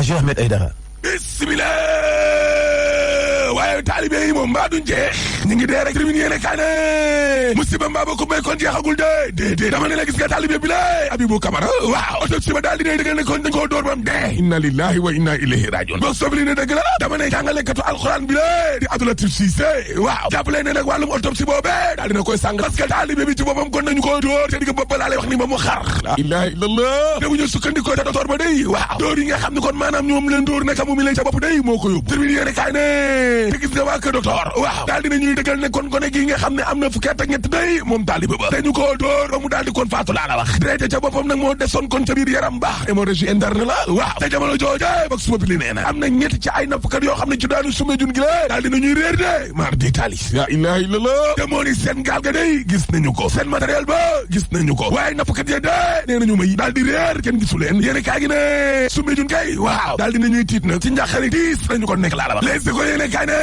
Hadji Ahmed Aïdara. Bismillah. waaye taalibe yi moom mbaa duñ jeex ñu ngi dee rek tribune yéene kaa ne musiba mbaa ba ko may kon jeexagul de dama ne la gis nga taalibe bi la Abibou Camara waaw autopsie ba daal dinay dëggal ne kon dañ koo door bam dee inna lillahi wa inna ilayhi rajiun boog sobli ne dëgg la dama ne jàngalekatu alxuraan bi la di Abdoulatif Cissé waaw jàppale ne nag wàllum autopsie boobee daal dina koy sàng parce que taalibe bi ci boppam kon nañu koo dóor te digg bopp ba laa lay wax ni ba mu xar la ilaha illallah te bu ñu sukkandikoo te docteur ba day waaw dóor yi nga xam ne kon maanaam ñoom leen dóor naka mu mi leen ca bopp day moo ko yóbbu tribune yéene kaay ne te gis nga waa kër docteur waaw daal dina ñuy dëggal ne kon gone gi nga xam ne am na fukki at ak ñett day moom taalibe ba te ñu koo dóor ba mu daal di kon faatu laa la wax traité ca boppam nag moo desoon kon ca biir yaram baax hémorragie interne la waaw te jamono jooje bak suba bi li nee na am na ñett ci ay nappkat yoo xam ne ci daanu Soumbédioune gi la daal dina ñuy réer de mar di tali la ilaha illallah te moo ni seen gaal ga day gis nañu ko seen matériel ba gis nañu ko waaye nappkat ya de nee nañu may daal di réer kenn gisu leen yéene kaa gi ne Soumbédioune kay waaw daal dina ñuy tiit nag ci njàqare diis lañu ko nekk laa la wax les ko yéene kaa ne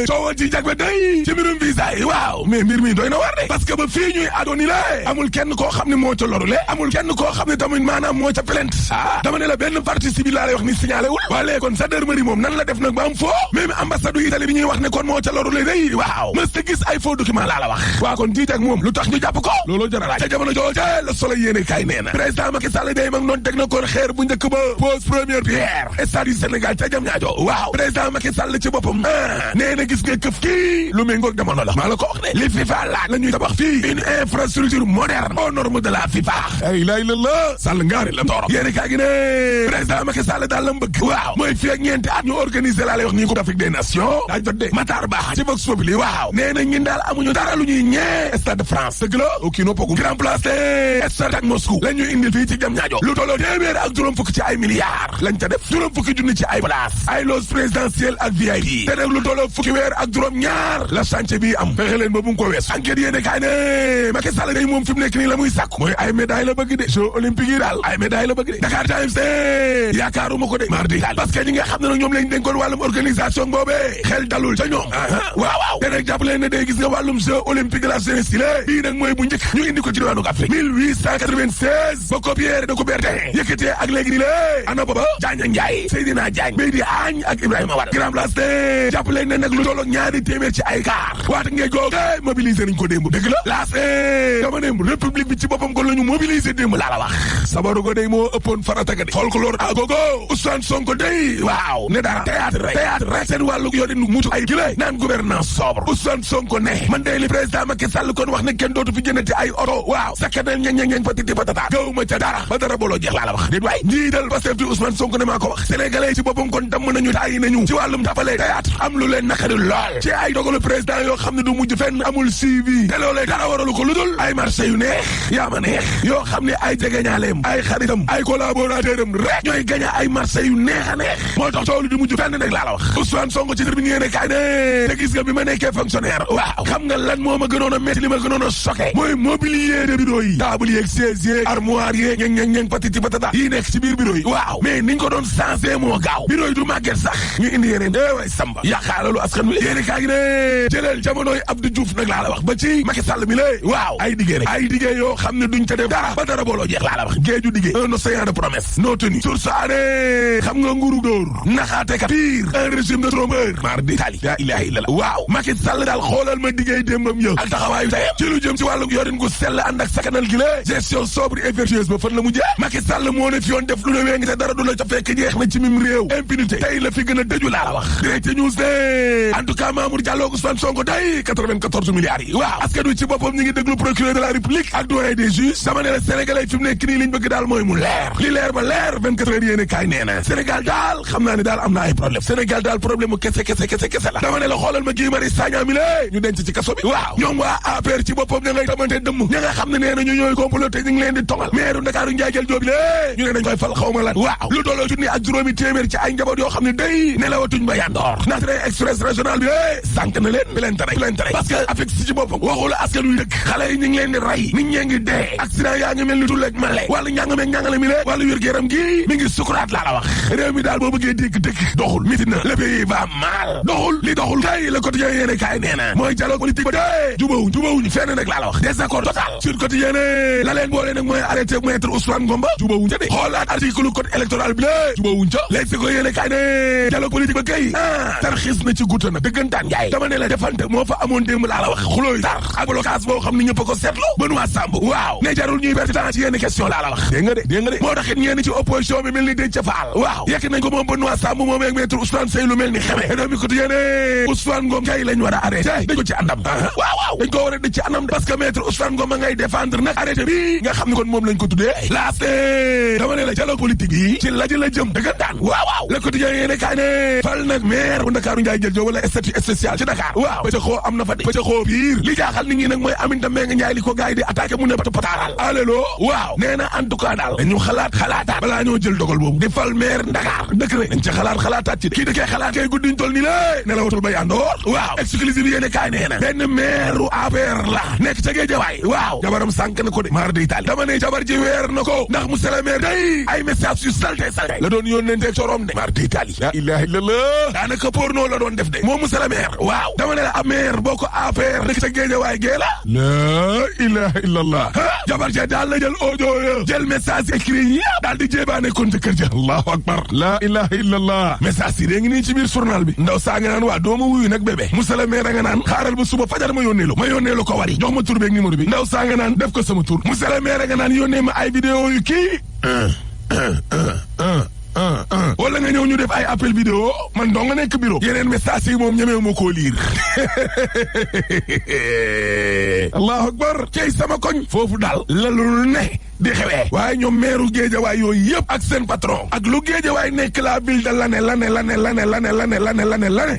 coowal ci jag ba day ci mbirum visa yi waaw mais mbir mi doy na war de parce que ba fii ñuy adooni la amul kenn koo xam ne moo ca lorule amul kenn koo xam ne tamit maanaam moo ca plainte dama ne la benn partie civile laa lay wax ni signalé wul waaye kon gendarmerie moom nan la def nag ba am foo même ambassade u Italie bi ñuy wax ne kon moo ca lorule day waaw mës ta gis ay faux document laa la wax waa kon jiite ak moom lu tax ñu jàpp ko looloo jar a laaj ca jamono jooje Le Soleil yéene kaay nee na président Macky Sall day mag noonu teg na kon xeer bu njëkk ba pose première pierre stade du Sénégal ca Diamniadio waaw président Macky Sall ci boppam nee na gis nga këf kii lu méngoog jamono la maa la ko wax de li FIFA laaj la ñuy tabax fii une infrastructure moderne aux normes de la FIFA ay la ilallah Sall ngaari la tooro yéene kaa gi ne président Macky Sall daal la mbëgg waaw mooy fii ak ñeenti at ñu organiser laa lay wax nii Coupe d'Afrique des Nations daa jot de Matar Ba ci Vox Populi waaw nee na ñun daal amuñu dara lu ñuy ñee Stade de France dëgg la okii no pogu grand place de Stade ak Moscou la ñu indil fii ci Diamniadio lu tolloo téeméer ak juróom fukk ci ay milliards lañ ca def juróom fukki junni ci ay place ay loge présidentielle ak VIP te nag lu tolloo fukki weer ak juróom ñaar la chantier bi am fexe leen ba bu ko wees enquête yéene kaay ne Macky Sall day moom fi mu nekk nii la muy sàkku mooy ay médaille la bëgg de jeux olympiques yi daal ay médaille la bëgg de Dakar Times yaakaaruma ko de mardi parce que ñi nga xam ne nag ñoom lañ dénkoon wàllum organisation boobee xel dalul ca ñoom waaw te nag jàpp leen ne day gis nga wàllum jeux olympique de la jeunesse yi la bii nag mooy bu njëkk ñu indi ko ci diwaanu Afrique 1896 ba ko Pierre de Coubertin yëkkatee ak léegi ni la ana booba Diagne Ndiaye Seydina Diagne Meydi Agne ak Ibrahima Wade grand place de jàpp leen ne nag lu tolloog ñaari téeméer ci ay car waata ngee googu mobiliser nañ ko démb dëgg la laas dama ne république bi ci boppam kon la ñu mobiliser démb laa la wax sabaru ko day moo ëppoon farata ga de folklore agogo Ousmane Sonko day waaw ne dara théâtre rek seen wàllu yorin mutu ay gilé naan gouvernance sobre Ousmane Sonko ne man day li président Macky Sall kon wax ne kenn dootu fi jëndati ay oto waaw sakkanel ñeng patiti patata gawuma ca dara ba dara booloo jeex laa la wax déet waay njiital Pastef di Ousmane Sonko ne maa ko wax sénégalais ci boppam kon damm nañu tàyyi nañu ci wàllum tapale théâtre am lu leen naqari lool ci ay dogalu président yoo xam ne du mujj fenn amul suivi te loolee dara waralu ko lu dul ay marché yu neex yaa ma neex yoo xam ne ay jegeñaaleem ay xaritam ay collaborateur am rek ñooy gañe ay marché yu neex a neex moo tax toolu du mujj fenn nag laa la wax Ousmane Sonko ci tribune yéene kaay ne te gis nga bi ma nekkee fonctionnaire waaw xam nga lan moo ma gënoon a métti li ma gënoon a choqué mooy mobilier de bureau yi table yeeg chaise yeeg armoire yeeg ñeng patiti patata yi nekk ci biir bureau yi waaw mais niñ ko doon changé moo gaaw bureau yi du màgget sax ñu indi yeneen way samba yàqaalalu askan wi yéene kaa gi ne jëleel jamonoy Abdou Diouf nag laa la wax ba ci Macky Sall mi lay waaw ay diggée rek ay diggée yoo xam ne duñ ca def dara ba dara booloo jeex laa la wax géeju diggée un océan de promesse non tenu sur saane xam nga nguuru dóor naxaate kat pire un régime de trompeur mar di tali la ilaha illallah waaw Macky Sall daal xoolal ma diggéey démbam yë ak taxawaayu tayam ci lu jëm ci wàllu yorin gu sell ànd ak sakanal gi la gestion sobre et vertueuse ba fan la mujjee Macky Sall moo ne fi yoon def lu ne wéngi te dara du la ca fekk jeex na ci mim réew impunité tey la fi gën a dëju laa la wax direct news de en tout cas Mamour Diallo Ousmane Sonko day 94 milliards yi waaw askan wi ci boppam ñi ngi déglu procureur de la République ak doyen des juges dama ne la sénégalais fi mu nekk nii liñ bëgg daal mooy mu leer li leer ba leer 24 heures yéene kaay nee na Sénégal daal xam naa ne daal am na ay problème Sénégal daal problème mu kese la dama ne la xoolal ma Guy Marius Sagna mi la ñu denc ci kaso bi waaw ñoom waa APR ci boppam ña ngay tamante dëmm ña nga xam ne nee na ñu ñooy comploté ñu ngi leen di tongal maire Ndakaaru Ndiaye Jël Joob la ñu ne dañ koy fal xaw ma lan waaw lu tolloo junni ak juróomi téeméer ci ay njaboot yoo xam ne day nelawatuñ ba yandoor ndax train express régional bi sànq na leen plainte rek parce que avec si ci boppam waxula askan wi dëkk xale yi ñu ngi leen di rey nit ñee ngi dee accident yaa ngi mel ni tulleeg male wàllu njàngale mi le wàllu wér-gu-yaram gi mi ngi sukuraat laa la wax réew mi daal boo bëggee dégg dëkk doxul miti na le pays va mal doxul li doxul kay le quotidien yéene kaay nee na mooy dialogue politique ba dee jubawuñ fenn nag laa la wax désaccord total sur quotidien la leen boole nag mooy arrêté maître Ousmane Ngomba jubawuñ ca de xoolaat article code électoral bi la jubawuñ ca léegi ko yéene kaay ne dialogue politique ba kay tarxis na ci gutta nag dëggantaan yaay dama ne la defante moo fa amoon démb laa la wax xulooy tar ak blocage boo xam ne ñëpp a ko seetlu Benoît Sambou waaw ne jarul ñuy perdre temps ci yenn question laa la wax dégg nga de moo taxit ñenn ci opposition bi mel ni Déthié Fall waaw yekk nañ ko moom Benoît Sambou moom ak maître Ousmane Seye lu mel ni xeme réew mi quotidien ne Ousmane Ngom kay lañ war a arrêté dañ ko ci andam waaw dañ ko war a dëj ci andam parce que maître Ousmane Ngom a ngay défendre nag arrêté bi nga xam ne kon moom lañ ko tuddee laas dama ne la dialogue politique yi ci la jëm dëggantaan waaw le quotidien yéene kaay ne fal nag maire bu Ndakaaru Ndiaye jël joo wala statut spécial ci Dakar waaw pëcc xoo am na fa pëcc xoo biir li jaaxal nit ñi nag mooy Aminata Mbengue Ndiaye li ko gars yi di attaqué mu ne batu pataaral alelo waaw nee na en tout cas daal dañu xalaataat balaa ñoo jël dogal boobu di fal maire Dakar dëkk rek dañ ca xalaataat ci kii dëkkee xalaat kay guddiñ tol ni lé ne la watul bay àndoor waaw exclusive yéene kaay nee na benn maire u APR la nekk ca Guédiawaye waaw jabaram sànk na ko de maar day taali dama ne jabar ji weer na ko ndax monsieur le maire day ay message yu salte la doon yónnente corom de maar day taali la ilaha illallah daanaka porno la doon def de moom monsieur le maire waaw dama ne la ab maire boo ko APR nekk ca Guédiawaye gee la ilaha illallah jabar ja daal la jël audio ya jël message écrit yi daal di jéebaane kon ca kër ja allahu akbar la ilaha illallah message yi dée ngi nii ci biir journal bi ndaw saa nga naan waa dooma wuyu nag bébé monsieur le maire a nga naan xaaral ba suba fajar ma yónnee lu ko wari jox ma tur beeg numéro bi ndaw saa nga naan def ko sama tur monsieur le maire a nga naan yónnee ma ay vidéo yu kii wala nga ñëw ñu def ay appel vidéo man doo nga nekk bureau yeneen message yi moom ñemewu ma koo liir allahu akbar cey sama koñ foofu daal la lu ne di xewee waaye ñoom meeru Géejawaay yooyu yëpp ak seen patron ak lu Géejawaay nekk la ville de l'année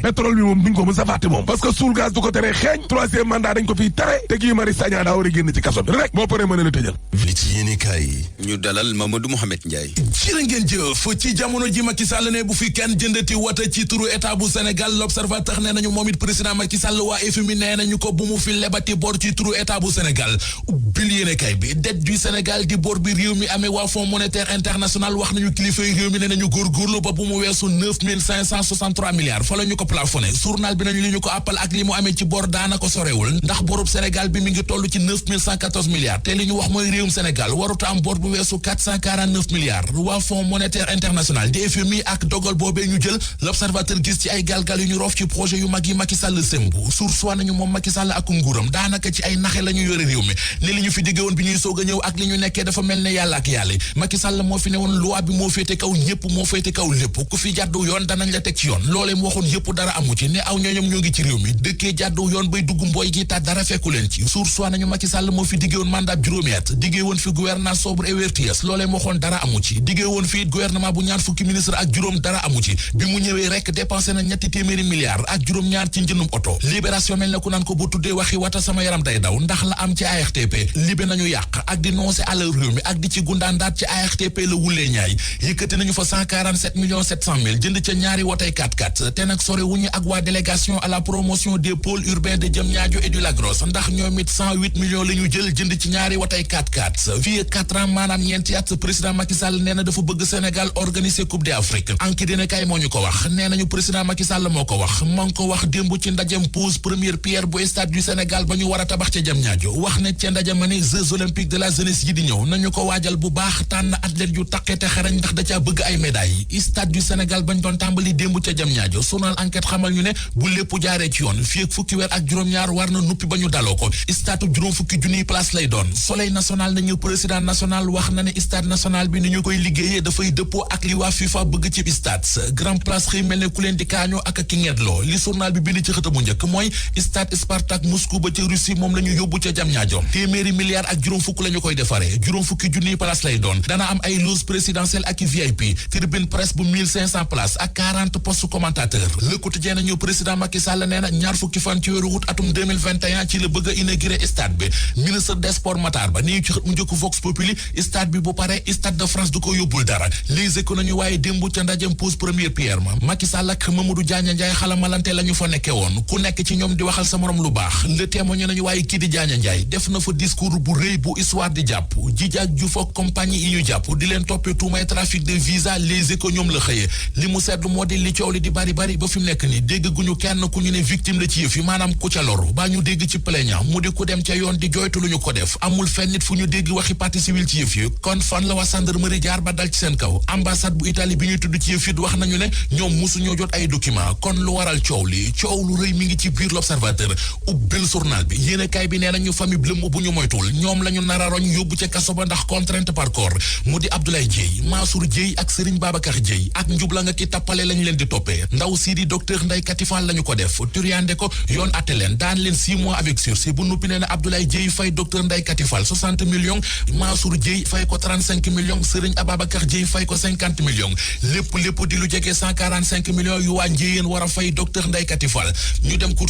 pétrole bi moom duñ ko mës a fàtte moom parce que suul gaz du ko tere xeeñ troisième mandat dañ ko fiy tere te Guy Marius Sagna daa war a génn ci kaso bi rek boo paree mën a la tëjal li ci yéene kaay ñu dalal Mamadou Mouhamed Ndiaye. jërë ngeen jëf ci jamono ji Macky Sall ne bu fi kenn jëndati wata ci turu état bu Sénégal l'observateur nee nañu moom it président Macky Sall waa FMI nee nañu ko bu mu fi lebati bor ci turu état bu Sénégal ubbil yéene kaay bi dette du Sénégal di bor bi réew mi amee waa Fonds monétaire international wax nañu kilifa yi réew mi nee nañu góorgóorlu ba bu mu weesu 9563 milliards fa la ñu ko plafonné journal bi nañu li ñu ko appal ak li mu amee ci bor daanaka sorewul ndax borub Sénégal bi mi ngi toll ci 9114 milliards te li ñu wax mooy réewum Sénégal waruta am bor bu weesu 449 milliards waa Fonds monétaire international di FMI ak dogal boobee ñu jël l'observateur gis ci ay galgal yu ñu roof ci projet yu mag yi Macky Sall sëmbu sursoi nañu moom Macky Sall ak nguuram daanaka ci ay naxe la ñu yore réew mi ne li ñu fi digge woon bi ñuy soog a ñëw ak li ñu nekkee dafa mel ne yàlla ak yàlla Macky Sall moo fi ne woon loi bi moo féete kaw ñëpp moo féete kaw lépp ku fi jàddu yoon danañ la teg ci yoon loolee mu waxoon yëpp dara amu ci ne aw ñooñom ñoo ngi ci réew mi dëkkee jàddu yoon bay dugg mbooy gi ta dara fekku leen ci sursoi nañu Macky Sall moo fi digge woon mandat juróomi at diggee woon fi gouvernance sobre et vertueuse loolee mu waxoon dara amu ci diggee woon fi gouvernement bu ñaar fukki ministre ak juróom dara amu ci bi mu ñëwee rek dépensé na 200 milliards ak juróom ñaar ci njëndum oto libération mel na ku naan ko bu tuddee waxi wata sama yaram day daw ndax la am ci ARTP libé nañu yàq ak di noncé alal réew mi ak di ci gundaandaat ci ARTP la wulee ñaay yëkkati nañu fa 147 millions 700 mille jënd ca ñaari wotay 4x4 te nag sore wuñu ak waa délégation à la promotion des pôles urbains de Diamniadio et du Lac Rose ndax ñoom it 108 millions la ñu jël jënd ci ñaari wotay 4x4 fii 4 ans maanaam ñeenti at président Macky Sall nee na dafa bëgg Sénégal organiser Coupe d'Afrique anki dina kay moo ñu ko wax nee nañu président Macky Sall moo ko wax moo ngi ko wax démb ci ndajem pose première pierre bu stade du Sénégal ba ñu war a tabax ca Diamniadio wax ne ca ndaje ma ne Jeux olympiques de la jeunesse yi di ñëw nañu ko waajal bu baax tànn athlète yu taqe te xarañ ndax da caa bëgg ay médailles stade du Sénégal bañ doon tàmbali démb ca Diamniadio journal enquête xamal ñu ne bu lépp jaaree ci yoon fii ak fukki weer ak juróom-ñaar war na nuppi ba ñu daloo ko stade juróom fukki junniy place lay doon soleil national nañu président national wax na ne stade national bi ni ñu koy liggéeyee dafay dëppoo ak li waa FIFA bëgg ci stade grand place xëy mel ne ku leen di kaañoo ak ki ngedloo li journal bi bind ci xëtamu njëkk mooy stade Spartak Moscou ba ca Russie moom la ñu yóbbu ca Diamniadio 100 milliards ak juróom fukk la ñu koy defaree juróom fukki junniy place lay doon dana am ay loge présidentielle ak VIP tribune presse bu 1500 places ak 40 postes commentateurs Le Quotidien nañu président Macky Sall nee na ñaar fukki fan ci weeru août atum 2021 ci la bëgg a inauguré stade bi ministre des sports Matar Ba nii ci xët mu njëkk Vox Populi stade bi bu pare stade de France du ko yóbbul dara Les Échos nañu waaye démb ca ndajem pose première pierre ma Macky Sall ak Mamadou Diagne Ndiaye xalamalante la ñu fa nekke woon ku nekk ci ñoom di waxal sa morom lu baax Le Témoin nañu waaye kii di Diagne Ndiaye def na fa discours bu rëy bu histoire di jàpp Djidiack Diouf ak compagnie yi ñu jàpp di leen toppee tuumay trafic de visa Les Échos ñoom la xëyee li mu seetlu moo di li coow li di bari ba fi mu nekk ni dégg guñu kenn ku ñu ne victime la ci yëf yi maanaam ku ca lor baa ñu dégg ci plaignant mu di ku dem ca yoon di jooytu lu ñu ko def amul fenn nit fu ñu dégg waxi partie civile ci yëf yi kon fan la waa gendarmerie jaar ba dal ci seen kaw ambassade bu Italie bi ñuy tudd ci yëf yi wax nañu ne ñoom musuñoo jot ay document kon lu waral coow li coow lu rëy mi ngi ci biir l'Observateur ubbil journal bi yéenekaay bi nee nañu famille blëm bu ñu moytul ñoom la ñu nar a roñ yóbbu ca kaso ba ndax contrainte par corps mu di Abdoulaye Dieye Mansour Dieye ak Serigne Babacar Dieye ak njubla nga ki tappale lañ leen di toppee ndaw sii di docteur Ndeye Katifal lañu ko def turiande ko yoon atte leen daan leen 6 mois avec sursis bu nuppi nee na Abdoulaye Dieye fay docteur Ndeye Katifal 60 millions Mansour Dieye fay ko 35 millions Serigne Ababacar Dieye fay ko 50 millions lépp di lu jege 145 millions yu waa Njéyeen war a fay docteur Ndeye Katifal ñu dem Cour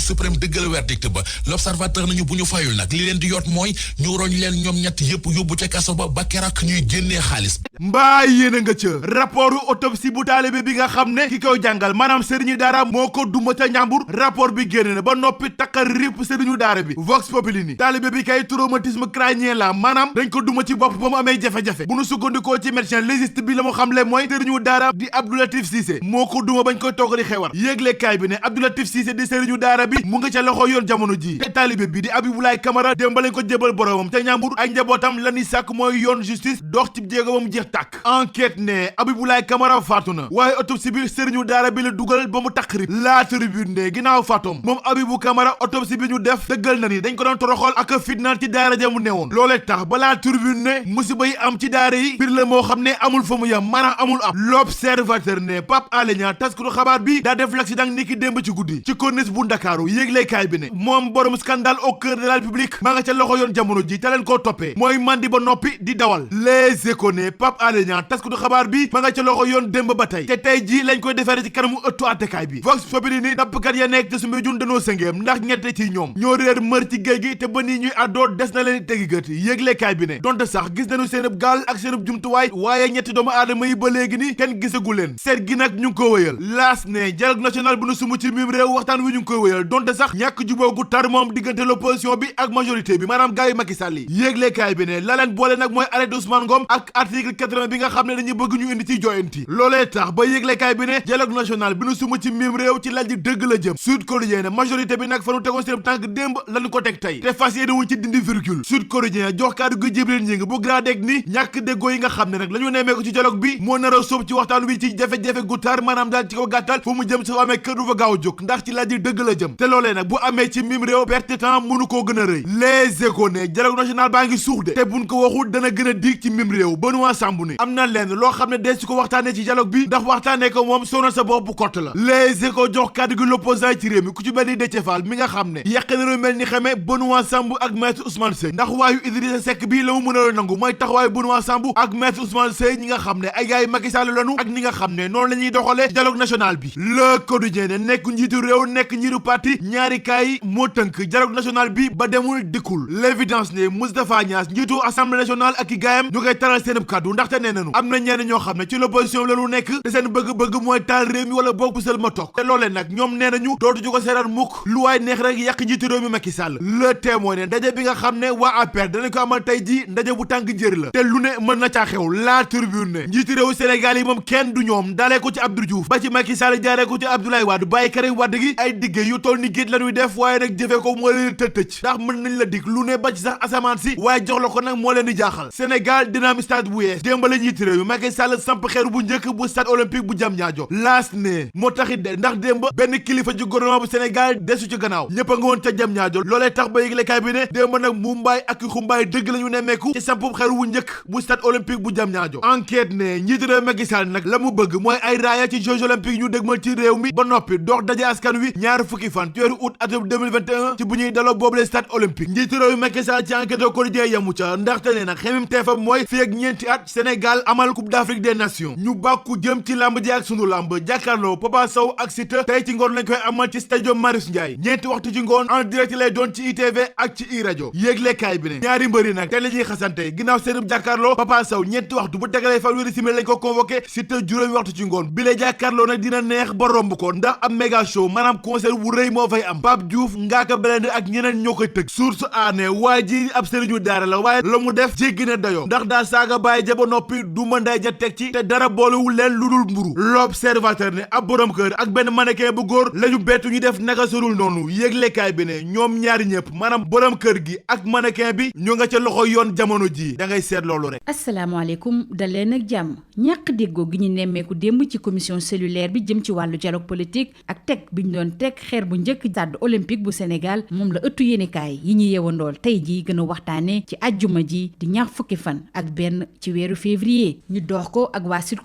suprême dëggal verdict ba l'Observateur nañu bu ñu fayul nag li leen di yot mooy ñu roñ leen ñoom ñett yëpp yóbbu ca kaso ba keroog ñuy génnee xaalis mbaa yéen a nga ca rapportu autopsie bu taalibe bi nga xam ne ki koy jàngal maanaam sëriñu daara moo ko duma ca ñàmbur rapport bi génn na ba noppi takkal ripp sëriñu daara bi Vox Populi ni taalibe bi kay traumatisme crânien la maanaam dañ ko duma ci bopp ba mu amee jafe-jafe bu nu sukkandikoo ci médecin légiste bi la mu xamle mooy sëriñu daara di Abdoulatif Cissé moo ko duma bañ koy togg di xewar yéeglekaay bi ne Abdoulatif Cissé di sëriñu daara bi mu nga ca loxo yoon jamono ji te taalibe bi di Abiboulaye Camara démb lañ ko jébal boromam te ñàmbur ay njabootam la ni sàkk mooy yoon justice dox ci jéego ba mu jeex tàkk enquête ne Abiboulaye Camara faatu na waaye autopsie bi sëriñu daara bi la dugal ba mu taqrib la tribune ne ginnaaw faatoom moom Abibou Camara autopsie bi ñu def dëggal na ni dañ ko doon toroxal ak fitnaal ci daara ja mu newoon loolee tax balaa tribune ne musiba yi am ci daara yi bir la moo xam ne amul fa mu yam maanaam amul ab l'Observateur ne Pape Alé Niang taskatu xabaar bi daa def l'accident ni ki démb ci guddi ci corniche bu Ndakaaru yéeglekaay bi ne moom borom scandale au cœur de la République maa nga ca loxo yoon jamono ji te leen koo toppee mooy mandi ba noppi di dawal Les Échos ne Pape Alé Niang taskatu xabaar bi ma nga ca loxo yoon démb ba tey te tey ji lañ koy defeere ci kanamu ëttu attekaay bi Vox Populi ni nappkat ya nekk te Soumbédioune dañoo sëngeem ndax ñette ci ñoom ñoo réer mër ci géej gi te ba nii ñuy àddoo des na leen tegi gët yéeglekaay bi ne donte sax gis nañu seenub gaal ak seenub jumtuwaay waaye ñetti doomu aadama yi ba léegi ni kenn gisagu leen seet gi nag ñu ngi ko wëyal laas ne dialogue national bu nu sumu ci mim réew waxtaan wi ñu ngi koy wëyal donte sax ñàkk juboo gu tar moom diggante l'opposition bi ak majorité bi maanaam gars yi Macky Sall yi yéeglekaay bi ne la leen boole nag mooy arrêt Ousmane Ngom ak article 80 bi nga xam ne dañuy bëgg ñu indi ci joyanti loolee tax ba yéeglekaay bi ne dialogue national bi nu sumu ci mim réew ci laaj dëgg la jëm Sud Quotidien ne majorité bi nag fa nu tegoon seen tànk démb lañu ko teg tey te fas yéene wuñ ci dindi virgule Sud Quotidien jox kaddu gi Jibril Ñing bu gradeg ni ñàkk déggoo yi nga xam ne nag la ñu nemmee ko ci dialogue bi moo nar a sóob ci waxtaan wi ci jafe-jafe gu tar maanaam daal ci ko gàttal fu mu jëm su amee kër du fa gaaw jóg ndax ci laaj dëgg la jëm te loolee nag bu amee ci mim réew perte temps mënu koo gën a rëy Les Échos ne dialogue national baa ngi suux de te buñ ko waxul dana gën a diig ci mim réew Benoît Sambou ne am na lenn loo xam ne des su ko waxtaanee ci dialogue bi ndax waxtaanee ko moom sonal sa bopp bu kott la Les Échos jox kàddu gi l'opposant ci réew mi ku ci mel ni Déthié Fall mi nga xam ne yàq na lu mel ni xamee Benoît Sambou ak maître Ousmane Seye ndax waayu Idrissa Seck bii la mu mën a nangu mooy taxawaayu Benoît Sambou ak maître Ousmane Seye ñi nga xam ne ay gaay Macky Sall lanu ak ni nga xam ne noonu la ñuy doxalee dialogue national bi Le Quotidien ne nekk njiitu réew nekk njiitu parti ñaari kaay moo tënk dialogue national bi ba demul dikkul L'évidence ne Moustapha Niasse njiitu assemblée nationale ak i gaayam ñu koy taral seen kàddu ndaxte nee nañu am na ñenn ñoo xam ne ci l'opposition la ñu nekk te seen bëgg-bëgg mooy taal réew mi wala boog pusal ma toog te loolee nag ñoom nee nañu dootuñu ko seetaan mukk lu waay neex rek yàq njiitu réew mi Macky Sall Le Témoin ne ndaje bi nga xam ne waa APR danañ ko amal tey ji ndaje bu tàng jër la te lu ne mën na caa xew La Tribune ne njiitu réewu Sénégal yi moom kenn du ñoom dalee ko ci Abdou Diouf ba ci Macky Sall jaaree ko ci Abdoulaye Wade bàyyi Karim Wade gi ay digge yu toll ni géej la ñuy def waaye nag jëfee ko moo leen tëj ndax mën nañ la dig lu ne ba ci sax asamaan si waaye jox la ko nag moo leen di jaaxal Sénégal dina am stade bu yees démb la njiitu réew mi Macky Sall samp xeer bu njëkk bu stade olympique bu Diamniadio laas ne moo taxit de ndax démb benn kilifa ci gouvernement bu Sénégal desu ci gannaaw ñëpp a nga woon ca Diamniadio loolee tax ba yëglekaay bi ne démb nag mumbaay ak xumbaay dëgg la ñu nemmeeku ci sampub xeer bu njëkk bu stade olympique bu Diamniadio enquête ne njiitu réew Macky Sall nag la mu bëgg mooy ay raaya ci jeux olympiques ñu dégmal ci réew mi ba noppi dox daje askan wi ñaar fukki fan ci weeru août atum 2021 ci bu ñuy daloo boobule stade olympique njiitu réew Macky Sall ci enquête au quotidien yemu ca ndaxte ne nag xemim teefam mooy fi ak ñeenti at Sénégal amal Coupe d'Afrique des Nations ñu bàkku jëm ci lamb ji ak sunu lamb jàkkaarloo Papa Sow ak Siteu tey ci ngoon lañ koy amal ci stadium Marius Ndiaye ñeenti waxtu ci ngoon en direct lay doon ci ITV ak ci iRadio yéeglekaay bi ne ñaari mbëri nag te la ñuy xasante ginnaaw seenub jàkkaarloo Papa Sow ñeenti waxtu bu tegalee fanweeri simili lañ ko convoqué Siteu juróomi waxtu ci ngoon bi la jàkkaarloo nag dina neex ba romb ko ndax am méga show maanaam concert bu rëy moo fay am Pape Diouf Ngaaka Blindé ak ñeneen ñoo koy tëgg source aané waa ji ab sëriñu daara la waaye la mu def jéggi na dayoo ndax daa saaga bàyyi ja ba noppi du manday ja teg ci te dara boolewul leen lu dul mburu l'observateur ne ab borom kër ak benn mannequin bu góor lañu bettu ñu def naka sorul noonu yéeglekaay bi ne ñoom ñaari ñëpp maanaam borom kër gi ak mannequin bi ñoo nga ca loxo yoon jamono ji da ngay seet loolu rek. asalaamaaleykum daleen ak jàmm ñàkk déggoo gi ñu nemmeeku démb ci commission cellulaire bi jëm ci wàllu dialogue politique ak teg bi ñu doon teg xeer bu njëkk stade olympique bu Sénégal moom la ëttu yéenekaay yi ñu yeewandool tey jii gën a waxtaane ci àjjuma ji di ñaar fukki fan ak benn ci weeru février ñu dox ko ak waa Sud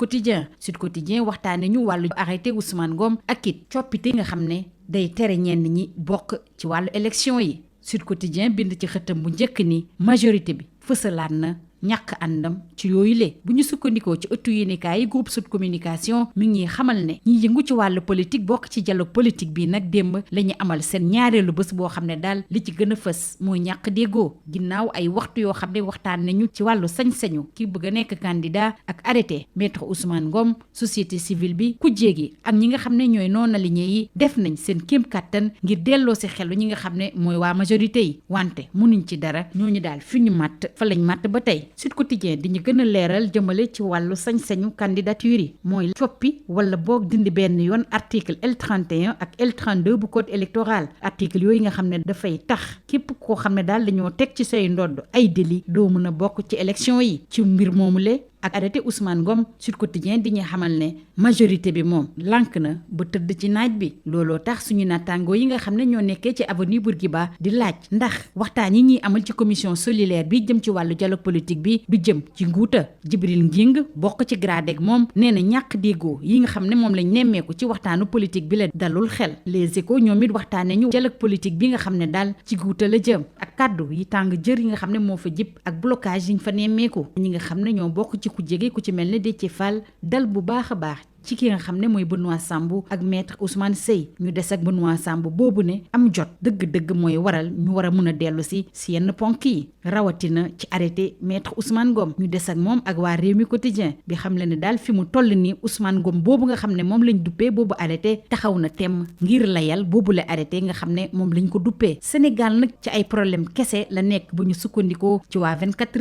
Quotidien waxtaane ñu wàllu arrêté Ousmane Ngom ak it coppite nga xam ne day tere ñenn ñi bokk ci wàllu élection yi Sud Quotidien bind ci xëtam bu njëkk ni majorité bi fësalaat na ñàkk àndam ci yooyu le bu ñu sukkandikoo ci ëttu yéenekaay yi groupe Sud Communication mi ngi xamal ne ñi yëngu ci wàllu politique bokk ci dialogue politique bi nag démb la ñu amal seen ñaareelu bés boo xam ne daal li ci gën a fës mooy ñàkk déggoo ginnaaw ay waxtu yoo xam ne waxtaan nañu ci wàllu sañ-sañu ki bëgg a nekk candidat ak arrêté maître Ousmane Ngom société civile bi kujjee gi ak ñi nga xam ne ñooy non aligné yi def nañ seen kéem kàttan ngir delloo si xelu ñi nga xam ne mooy waa majorité yi wante mënuñ ci dara ñooñu daal fi ñu màtt fa lañ màtt ba tey Sud Quotidien di ñu gën a leeral jëmale ci wàllu sañ-sañu candidature yi mooy coppi wala boog dindi benn yoon article L31 ak L32 bu code électoral article yooyu nga xam ne dafay tax képp koo xam ne daal dañoo teg ci say ndodd ay délit doo mën a bokk ci élection yi ci mbir moomule ak arrêté Ousmane Ngom Sud Quotidien di ñu xamal ne majorité bi moom lànk na ba tëdd ci naaj bi looloo tax suñu naataangoo yi nga xam ne ñoo nekkee ci avenue Bourguiba di laaj ndax waxtaan yi ñuy amal ci commission cellulaire bi jëm ci wàllu dialogue politique bi du jëm ci nguuta Jibril Nging bokk ci GRADEC moom nee na ñàkk déggoo yi nga xam ne moom lañ nemmeeku ci waxtaanu politique bi la dalul xel Les Échos ñoom it waxtaane ñu dialogue politique bi nga xam ne daal ci nguuta la jëm ak kàddu yi tàng jër yi nga xam ne moo fa jip ak blocage yi ñu fa nemmeeku ñi nga xam ne ñoo bokk ci ku jege ku ci mel ne Déthié Fall dal bu baax a baax ci ki nga xam ne mooy Benoît Sambou ak maître Ousmane Seye ñu des ak Benoît Sambou boobu ne am jot dëgg-dëgg mooy waral ñu war a mun a dellu si yenn ponk yi rawatina ci arrêté maître Ousmane Ngom ñu des ak moom ak waa Rewmi Quotidien bi xam le ne daal fi mu toll ni Ousmane Ngom boobu nga xam ne moom lañ duppee boobu arrêté taxaw na temm ngir layal boobu la arrêté nga xam ne moom lañ ko duppee Sénégal nag ci ay problème kese la nekk bu ñu sukkandikoo ci waa 24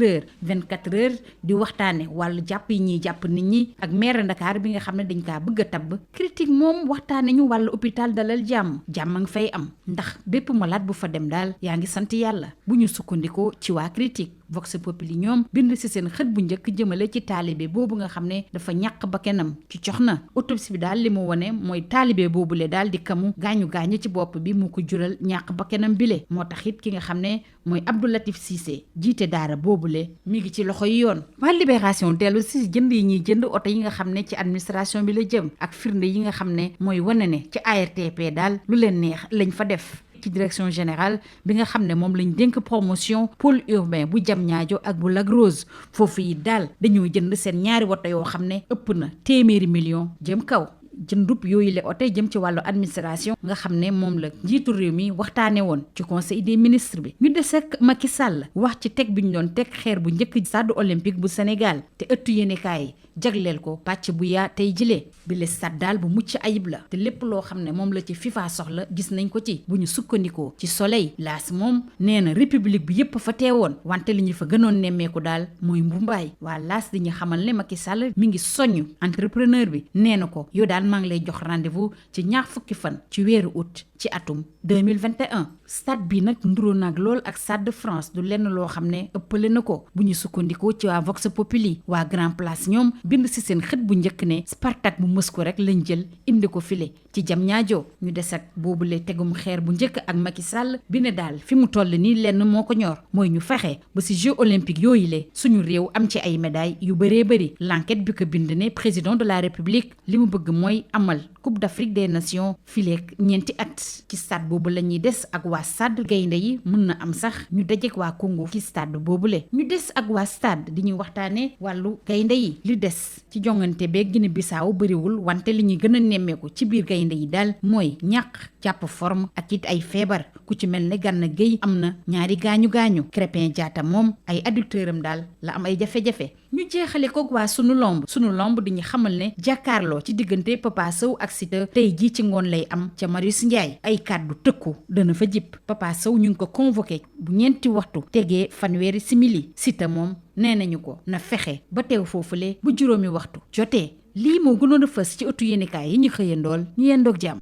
heures di waxtaane wàllu jàpp yi ñuy jàpp nit ñi ak maire Dakar bi nga xam ne dañ kaa bëgg a tabb critique moom waxtaane ñu wàllu hôpital Dalal Jàmm a nga fay am ndax bépp malade bu fa dem daal yaa ngi sant yàlla bu ñu sukkandikoo ci waa critique Vox Populi ñoom bind ci seen xët bu njëkk jëmale ci taalibe boobu nga xam ne dafa ñàkk bakkanam ci cox na autopsie bi daal li mu wone mooy taalibe boobule daal di kamu gaañu ci bopp bi mu ko jural ñàkk bakkanam bile moo tax it ki nga xam ne mooy Abdou Latif Cissé jiite daara boobule mi ngi ci loxo yi yoon waa Libération dellu si jënd yi ñuy jënd oto yi nga xam ne ci administration bi la jëm ak firnde yi nga xam ne mooy wane ne ci ARTP daal lu leen neex lañ fa def ci direction générale bi nga xam ne moom lañ dénk promotion pôle urbain bu Diamniadio ak bu Lac Rose foofu yi daal dañoo jënd seen ñaari woto yoo xam ne ëpp na téeméeri million jëm kaw jëndub yooyu le oto jëm ci wàllu administration nga xam ne moom la njiitu réew mi waxtaane woon ci conseil des ministres bi ñu des ak Macky Sall wax ci teg bi ñu doon teg xeer bu njëkk stade olympique bu Sénégal te ëttu yéenekaay jagleel ko pàcc bu yaa tey jilee bi le stade daal bu mucc ayib la te lépp loo xam ne moom la ci FIFA soxla gis nañ ko ci bu ñu sukkandikoo ci soleil laas moom nee na république bi yépp fa teewoon wante li ñu fa gënoon nemmeeku daal mooy mbumbaay waa laas di ñu xamal ne Macky Sall mi ngi soññ entrepreneur bi nee na ko yow daal maa ngi lay jox rendez-vous ci ñaar fukki fan ci weeru août ci atum 2021 stade bi nag nduroo nag lool ak Stade de France du lenn loo xam ne ëppale na ko bu ñu sukkandikoo ci waa Vox Populi waa Grand Place ñoom bind ci seen xët bu njëkk ne Spartak bu Moscou rek lañ jël indi ko file ci Diamniadio ñu des ak boobule tegum xeer bu njëkk ak Macky Sall bi ne daal fi mu toll nii lenn moo ko ñor mooy ñu fexe ba ci Jeux olympiques yooyu le suñu réew am ci ay médailles yu bëree bëri l'enquête bi ko bind ne président de la République li mu bëgg mooy amal Coupe d'Afrique des Nations fileek ñeenti at ci stade boobu la ñuy des ak waa stade gaynde yi mën na am sax ñu dajeek waa Congo ci stade boobule ñu des ak waa stade di ñuy waxtaane wàllu gaynde yi li des ci jongante beeg Guinée Bissau bëriwul wante li ñuy gën a nemmeeku ci biir gaynde yi daal mooy ñàkk jàpp forme ak it ay feebar ku ci mel ne Gana Gueye am na ñaari gaañu Krépin Diatta moom ay adducteur am daal la am ay jafe-jafe ñu jeexale koog waa sunu lomb di ñu xamal ne jàkkaarloo ci diggante Papa Sow ak Siteu tey jii ci ngoon lay am ca Marius Ndiaye ay kàddu tëkku dana fa jip Papa Sow ñu ngi ko convoqué bu 4 waxtu tegee fanweeri simili Siteu moom nee nañu ko na fexe ba teew foofule bu 5 waxtu jotee lii moo gënoon a fës ci ëttu yéenekaay yi ñu xëyandool ñu yendoog jàmm